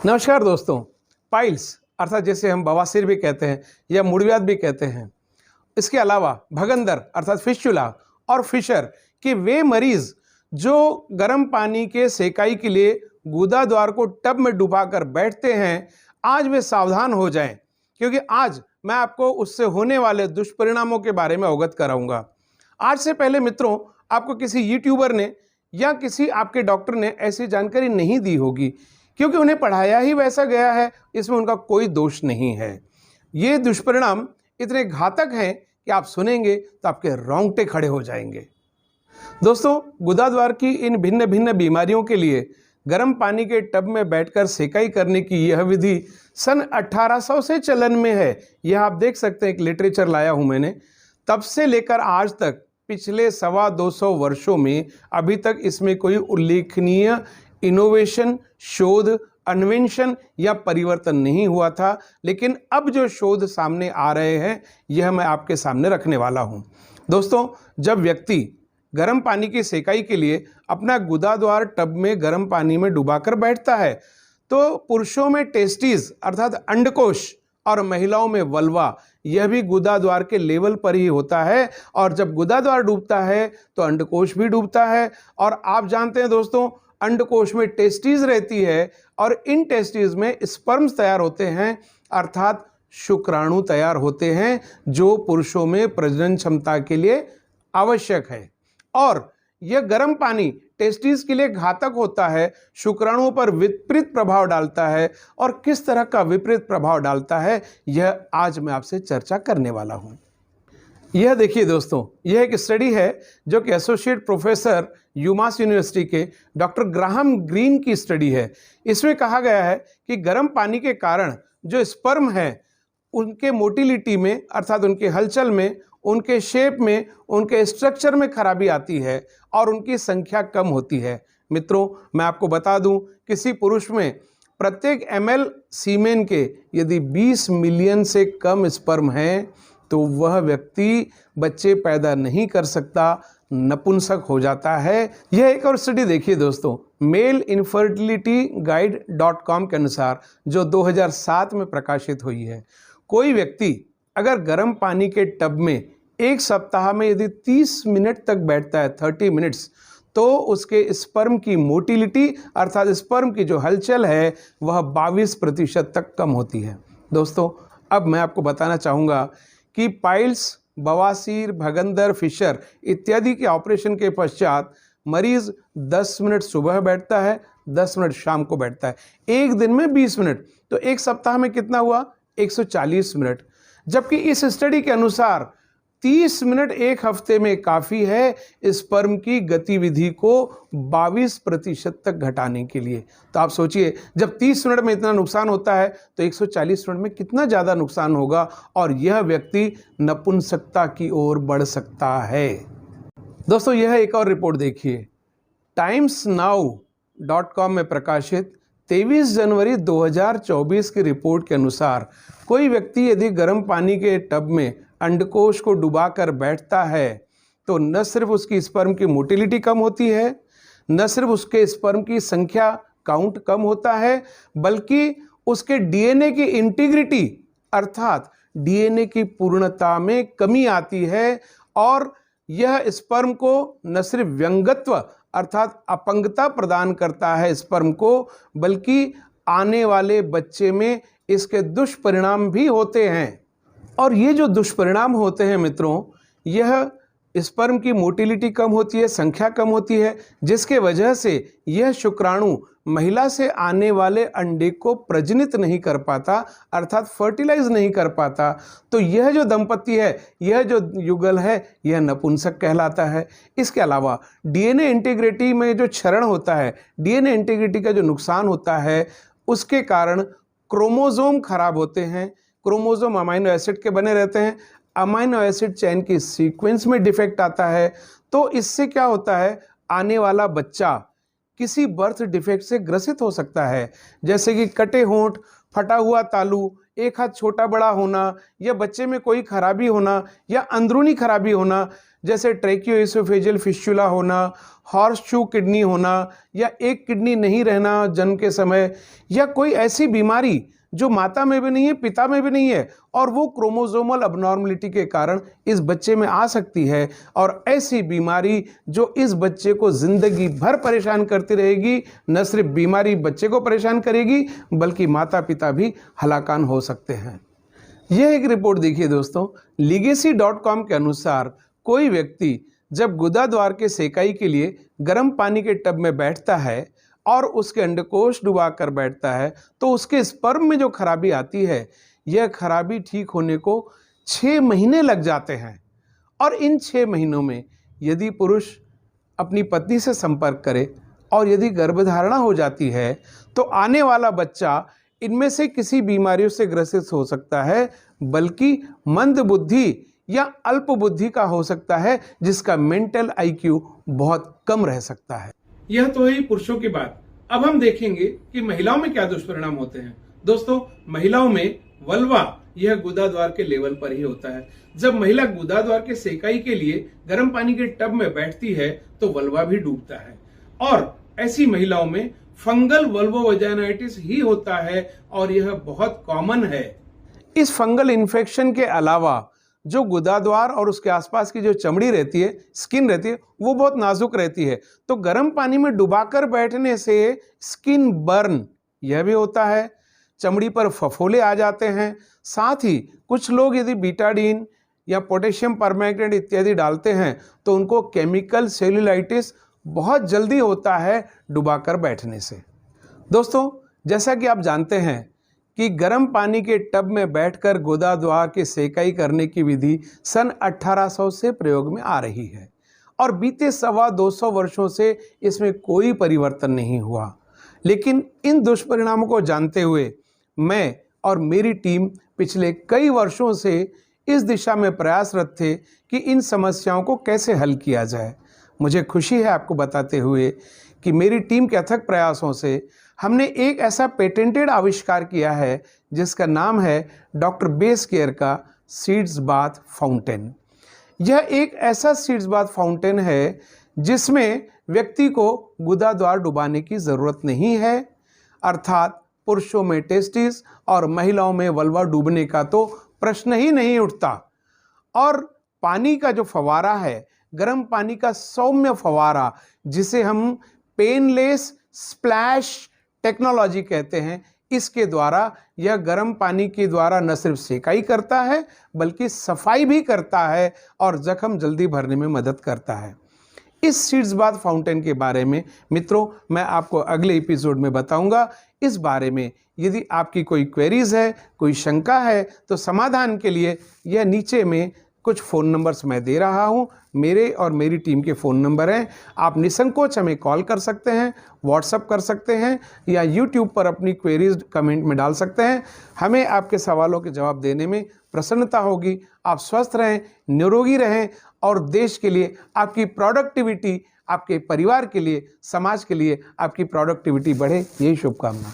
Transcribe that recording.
नमस्कार दोस्तों। पाइल्स अर्थात जिसे हम बवासीर भी कहते हैं या मुड़व्याध भी कहते हैं, इसके अलावा भगंदर अर्थात फिस्चुला और फिशर के वे मरीज जो गर्म पानी के सेकाई के लिए गुदाद्वार को टब में डुबाकर बैठते हैं, आज वे सावधान हो जाएं, क्योंकि आज मैं आपको उससे होने वाले दुष्परिणामों के बारे में अवगत कराऊंगा। आज से पहले मित्रों, आपको किसी यूट्यूबर ने या किसी आपके डॉक्टर ने ऐसी जानकारी नहीं दी होगी, क्योंकि उन्हें पढ़ाया ही वैसा गया है, इसमें उनका कोई दोष नहीं है। ये दुष्परिणाम इतने घातक हैं कि आप सुनेंगे तो आपके रोंगटे खड़े हो जाएंगे। दोस्तों, गुदाद्वार की इन भिन्न भिन्न बीमारियों के लिए गर्म पानी के टब में बैठकर सेकाई करने की यह विधि सन 1800 से चलन में है। यह आप देख सकते हैं, एक लिटरेचर लाया हूं मैंने। तब से लेकर आज तक पिछले 225 वर्षों में अभी तक इसमें कोई उल्लेखनीय इनोवेशन, शोध, अन्वेषण या परिवर्तन नहीं हुआ था। लेकिन अब जो शोध सामने आ रहे हैं, यह मैं आपके सामने रखने वाला हूं। दोस्तों, जब व्यक्ति गर्म पानी की सेकाई के लिए अपना गुदाद्वार टब में गर्म पानी में डुबाकर बैठता है, तो पुरुषों में टेस्टिस अर्थात अंडकोश और महिलाओं में वल्वा, यह भी गुदाद्वार के लेवल पर ही होता है। और जब गुदाद्वार डूबता है तो अंडकोश भी डूबता है। और आप जानते हैं दोस्तों, अंडकोश में टेस्टिस रहती है और इन टेस्टिस में स्पर्म्स तैयार होते हैं, अर्थात शुक्राणु तैयार होते हैं, जो पुरुषों में प्रजनन क्षमता के लिए आवश्यक है। और यह गर्म पानी टेस्टिस के लिए घातक होता है, शुक्राणुओं पर विपरीत प्रभाव डालता है। और किस तरह का विपरीत प्रभाव डालता है, यह आज मैं आपसे चर्चा करने वाला हूं। यह देखिए दोस्तों, यह एक स्टडी है जो कि एसोसिएट प्रोफेसर यूमास यूनिवर्सिटी के डॉक्टर ग्राहम ग्रीन की स्टडी है। इसमें कहा गया है कि गर्म पानी के कारण जो स्पर्म है, उनके मोटिलिटी में अर्थात उनके हलचल में, उनके शेप में, उनके स्ट्रक्चर में खराबी आती है और उनकी संख्या कम होती है। मित्रों, मैं आपको बता दूं, किसी पुरुष में प्रत्येक ml सीमेन के यदि 20 मिलियन से कम स्पर्म हैं, तो वह व्यक्ति बच्चे पैदा नहीं कर सकता, नपुंसक हो जाता है। यह एक और स्टडी देखिए दोस्तों, मेल इनफर्टिलिटी गाइड.com के अनुसार, जो 2007 में प्रकाशित हुई है। कोई व्यक्ति अगर गर्म पानी के टब में एक सप्ताह में यदि 30 मिनट तक बैठता है, 30 मिनट्स, तो उसके स्पर्म की मोटिलिटी अर्थात स्पर्म की जो हलचल है, वह 22% तक कम होती है। दोस्तों, अब मैं आपको बताना चाहूँगा कि पाइल्स, बवासीर, भगंदर, फिशर इत्यादि के ऑपरेशन के पश्चात मरीज 10 मिनट सुबह बैठता है, 10 मिनट शाम को बैठता है। एक दिन में 20 मिनट, तो एक सप्ताह में कितना हुआ? 140 मिनट। जबकि इस स्टडी के अनुसार 30 मिनट एक हफ्ते में काफ़ी है स्पर्म की गतिविधि को 22% तक घटाने के लिए। तो आप सोचिए, जब 30 मिनट में इतना नुकसान होता है, तो 140 मिनट में कितना ज़्यादा नुकसान होगा, और यह व्यक्ति नपुंसकता की ओर बढ़ सकता है। दोस्तों, यह एक और रिपोर्ट देखिए, timesnow.com में प्रकाशित 23 जनवरी 2024 की रिपोर्ट के अनुसार, कोई व्यक्ति यदि गर्म पानी के टब में अंडकोश को डुबाकर बैठता है, तो न सिर्फ उसकी स्पर्म की मोटिलिटी कम होती है, न सिर्फ उसके स्पर्म की संख्या काउंट कम होता है, बल्कि उसके डीएनए की इंटीग्रिटी अर्थात डीएनए की पूर्णता में कमी आती है। और यह स्पर्म को न सिर्फ व्यंगत्व अर्थात अपंगता प्रदान करता है स्पर्म को, बल्कि आने वाले बच्चे में इसके दुष्परिणाम भी होते हैं। और ये जो दुष्परिणाम होते हैं मित्रों, यह स्पर्म की मोटिलिटी कम होती है, संख्या कम होती है, जिसके वजह से यह शुक्राणु महिला से आने वाले अंडे को प्रजनित नहीं कर पाता अर्थात फर्टिलाइज नहीं कर पाता। तो यह जो दंपति है, यह जो युगल है, यह नपुंसक कहलाता है। इसके अलावा डीएनए इंटीग्रिटी में जो क्षरण होता है, डीएनए इंटीग्रिटी का जो नुकसान होता है, उसके कारण क्रोमोसोम खराब होते हैं। क्रोमोसोम अमाइनो एसिड के बने रहते हैं, अमाइनो एसिड चेन की सीक्वेंस में डिफेक्ट आता है। तो इससे क्या होता है, आने वाला बच्चा किसी बर्थ डिफेक्ट से ग्रसित हो सकता है, जैसे कि कटे होंठ, फटा हुआ तालू, एक हाथ छोटा बड़ा होना या बच्चे में कोई खराबी होना या अंदरूनी खराबी होना, जैसे ट्रैकियोइसोफेजियल फिस्टुला होना, हॉर्सशू किडनी होना या एक किडनी नहीं रहना जन्म के समय, या कोई ऐसी बीमारी जो माता में भी नहीं है पिता में भी नहीं है और वो क्रोमोसोमल अबनॉर्मलिटी के कारण इस बच्चे में आ सकती है, और ऐसी बीमारी जो इस बच्चे को जिंदगी भर परेशान करती रहेगी, न सिर्फ बीमारी बच्चे को परेशान करेगी बल्कि माता पिता भी हलाकान हो सकते हैं। यह एक रिपोर्ट देखिए दोस्तों, legacy.com के अनुसार कोई व्यक्ति जब गुदा द्वार के सेकाई के लिए गर्म पानी के टब में बैठता है और उसके अंडकोश डुबा कर बैठता है तो उसके स्पर्म में जो खराबी आती है, यह खराबी ठीक होने को 6 महीने लग जाते हैं। और इन 6 महीनों में यदि पुरुष अपनी पत्नी से संपर्क करे और यदि गर्भधारणा हो जाती है तो आने वाला बच्चा इनमें से किसी बीमारियों से ग्रसित हो सकता है, बल्कि मंद बुद्धि या अल्प बुद्धि का हो सकता है, जिसका मेंटल आईक्यू बहुत कम रह सकता है। यह तो है पुरुषों की बात। अब हम देखेंगे कि महिलाओं में क्या दुष्परिणाम होते हैं। दोस्तों, महिलाओं में वल्वा यह गुदा द्वार के लेवल पर ही होता है। जब महिला गुदा द्वार के सेकाई के लिए गर्म पानी के टब में बैठती है तो वल्वा भी डूबता है, और ऐसी महिलाओं में फंगल वल्वोवजाइनाइटिस ही होता है और यह बहुत कॉमन है। इस फंगल इन्फेक्शन के अलावा जो गुदा द्वार और उसके आसपास की जो चमड़ी रहती है, स्किन रहती है, वो बहुत नाजुक रहती है, तो गर्म पानी में डुबाकर बैठने से स्किन बर्न यह भी होता है, चमड़ी पर फफोले आ जाते हैं। साथ ही कुछ लोग यदि बीटाडीन या पोटेशियम परमैंगनेट इत्यादि डालते हैं तो उनको केमिकल सेल्यूलाइटिस बहुत जल्दी होता है डुबाकर बैठने से। दोस्तों, जैसा कि आप जानते हैं कि गर्म पानी के टब में बैठकर गुदा द्वार की सेकाई करने की विधि सन 1800 से प्रयोग में आ रही है और बीते 225 वर्षों से इसमें कोई परिवर्तन नहीं हुआ। लेकिन इन दुष्परिणामों को जानते हुए मैं और मेरी टीम पिछले कई वर्षों से इस दिशा में प्रयासरत थे कि इन समस्याओं को कैसे हल किया जाए। मुझे खुशी है आपको बताते हुए कि मेरी टीम के अथक प्रयासों से हमने एक ऐसा पेटेंटेड आविष्कार किया है जिसका नाम है डॉक्टर बेस केयर का सीड्स बाथ फाउंटेन। यह एक ऐसा सीड्स बाथ फाउंटेन है जिसमें व्यक्ति को गुदा द्वार डुबाने की ज़रूरत नहीं है, अर्थात पुरुषों में टेस्टिस और महिलाओं में वल्वा डूबने का तो प्रश्न ही नहीं उठता। और पानी का जो फवारा है, गर्म पानी का सौम्य फवारा, जिसे हम पेनलेस स्प्लैश टेक्नोलॉजी कहते हैं, इसके द्वारा यह गर्म पानी के द्वारा न सिर्फ सेकाई करता है बल्कि सफाई भी करता है और जख्म जल्दी भरने में मदद करता है। इस सीड्स बाथ फाउंटेन के बारे में मित्रों मैं आपको अगले एपिसोड में बताऊंगा। इस बारे में यदि आपकी कोई क्वेरीज है, कोई शंका है, तो समाधान के लिए यह नीचे में कुछ फ़ोन नंबर्स मैं दे रहा हूं। मेरे और मेरी टीम के फ़ोन नंबर हैं। आप निसंकोच हमें कॉल कर सकते हैं, व्हाट्सएप कर सकते हैं या यूट्यूब पर अपनी क्वेरीज कमेंट में डाल सकते हैं। हमें आपके सवालों के जवाब देने में प्रसन्नता होगी। आप स्वस्थ रहें, निरोगी रहें और देश के लिए आपकी प्रोडक्टिविटी, आपके परिवार के लिए, समाज के लिए आपकी प्रोडक्टिविटी बढ़े, यही शुभकामना।